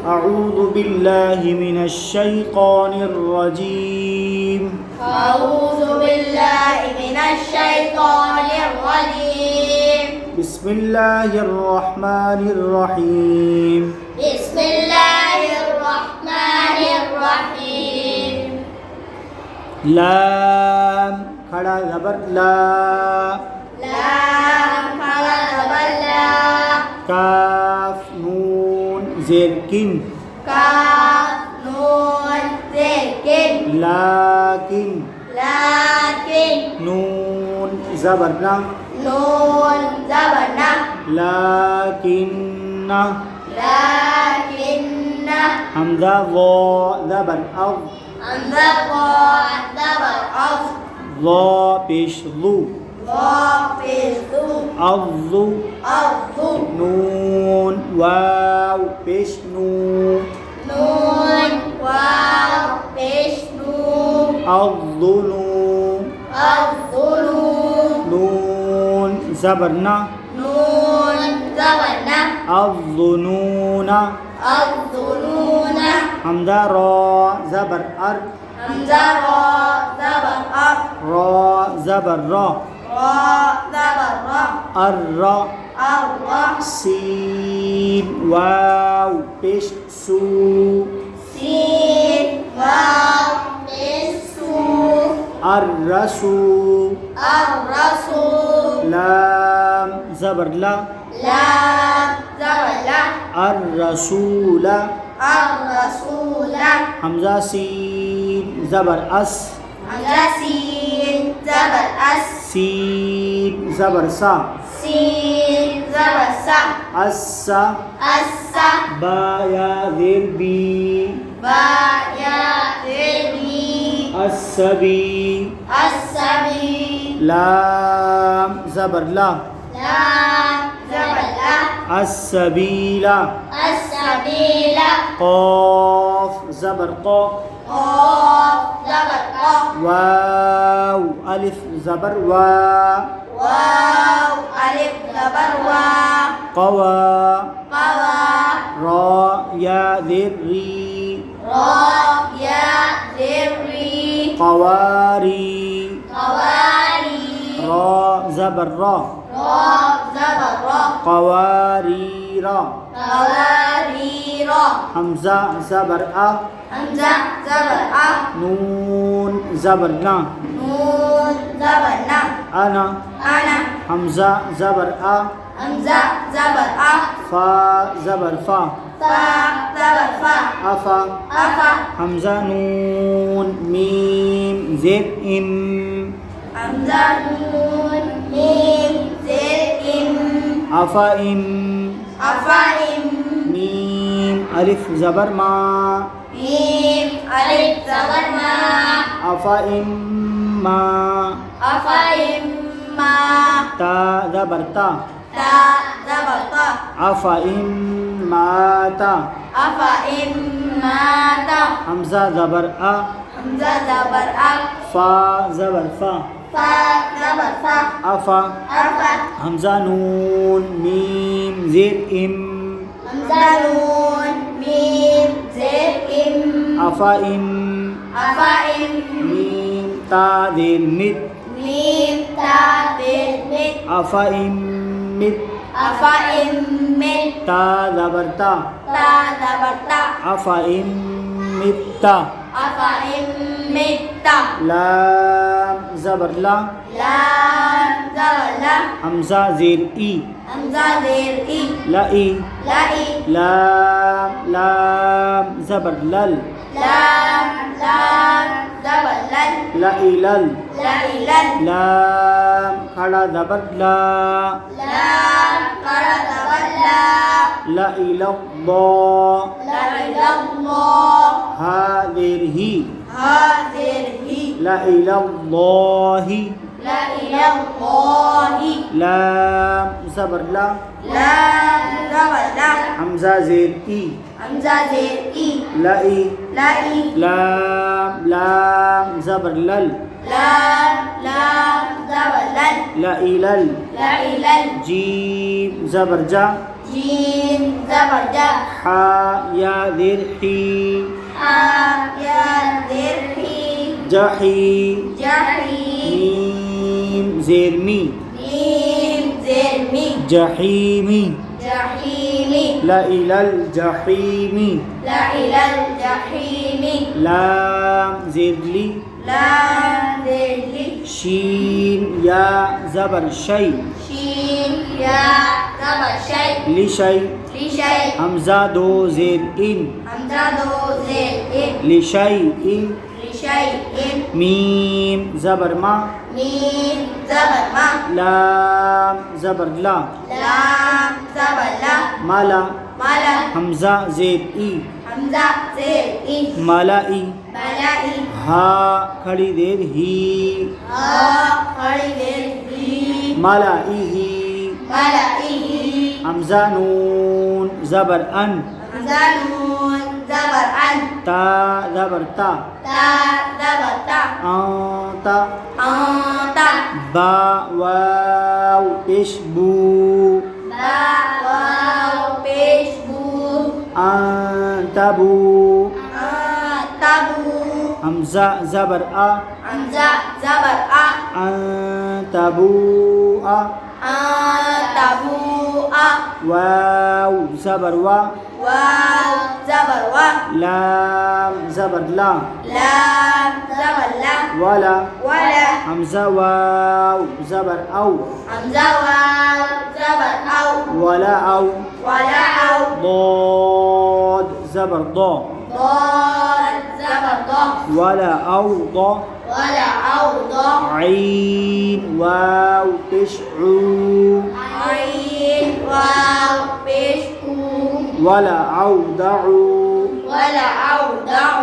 أعوذ بالله من الشيطان الرجيم أعوذ بالله من الشيطان الرجيم بسم الله الرحمن الرحيم بسم الله الرحمن الرحيم لام खड़ा ज़बर ला لام खड़ा ज़बर ला काफ नून ज़ेर किन काफ नून ज़ेर किन लाकिन लाकिन नून ज़बर ना नून ज़बर ना लाकिन्ना لكن हमज़ा वो ज़बर अव همزة ضاء ज़बर अज़ ज़ो पेश ज़ू ضاء पेश ज़ू अज़्ज़ू अज़्ज़ू नून वाव पेश नू नून वाव पेश नून अज़्ज़ुनू अज़्ज़ुनू नून ज़बर ना नून ज़बर ना अज़्ज़ुनूना अज़्ज़ुनून हमज़ा रो ज़बर अर همزة راء ज़बर अर रो ज़बर रो راء ज़बर र अर रो الر सीन वाव पेश सू سين واو पेश सू अर्रसू الرسول लाम ज़बर ला لام ज़बर ला अर्रसूल الرسول हमज़ा सीन ज़बर अस همزة سين ज़बर अस सीन ज़बर सा سين ज़बर सा अस्सा अस्सा बा या ज़ेर बी बा या ज़ेर बी अस्सबी अस्सबी लाम ज़बर ला लाम ज़बर ला अस्सबीला السبيل क़ाफ़ ज़बर क़ा قاف ज़बर क़ा वाव अलिफ ज़बर वा واو ألف ज़बर वा क़वा قवा रा या ज़ेर री را या ज़ेर री क़वारी قواري रा ज़बर रा را ज़बर را क़वारीरा قوارير हमज़ा ज़बर आ همزة ज़बर अ नून ज़बर ना नून ज़बर न अना أنا हमज़ा ज़बर आ همزة ज़बर अ फा ज़बर फा فा ज़बर फा अफा أفا हमज़ा नून मीम ज़ेर इम همزة نون ميم زين إم अफा इम أفائم मीम अलिफ ज़बर मा ميم ألف ज़बर ما अफा इम मा أفائم ما ता ज़बर ता تا ज़बर تا अफा इम माता أفائم مات हमज़ा ज़बर आ همزة ज़बर أ फा ज़बर फा فا ज़बर फा अफा أفا हमज़ा नून मीम ज़ेर इम همزة نون ميم زين إم अफा इम أفائم मीम ता ज़ेर मित ميم تا زين مت अफा इम मित أفائم مت ता ज़बर ता تا ज़बर ता अफा इम मित्ता أفائم مت लाम ज़बर ला لام ज़बर ला हमज़ा ज़ेर ई همزة زين إي ला ई لئي लाम लाम ज़बर लल لام لام ज़बर लल ला ई लल लई लल लाम खड़ा ज़बर ला لام قرأ ज़बर ला ला इलल्ला لئي الله हा ज़ेर ही هذه ला इलल्लाहि لئي الله लाम ज़बर ला لام ज़बर ला हमज़ा ज़ेर ई همزة زين إي ला ई لئي लाम लाम ज़बर लल لام لام ज़बर लल ला इलल لئي لل जीम ज़बर जा جيم زبر جا حا يا ذر حي حا يا زر حي جحي جحيم ميم زر مي ميم زر مي جحيمي جحيم لا إلى الجحيم لا إلى الجحيم لام زر لي لام زر لي شين يا زبر شي شين يا زبر شيء لشي لشيء همزة دو زر إن همزة دو زر إن لشيء لشيء ميم زبر ما ميم زبر ما لام زبر لا لام زبر لا ملا ملا همزة زر إي همزة زر إي ملائي ملائي ها खड़ी देर ही ها खड़ी देर ही ملائه ملائه همزة نون زبر أن همزة نون زبر أن تا زبر تا تا زبر تا أنت أنت با واو إش بو با واو پیش بو أنت بو تبو همزة زبر أ همزة زبر أ أنت بو أ تبو أ واو زبر و واو زبر و لام زبر لا لام زبر لا ولا ولا همزة واو زبر أو همزة واو زبر أو ولا أو ولا أو ضاد زبر ضا ضاد زبر ضاد ولا أو ضا ولا أو ضاد عين واو تشعو عين واو پیش بو ولا أو ضعو ولا أو ضع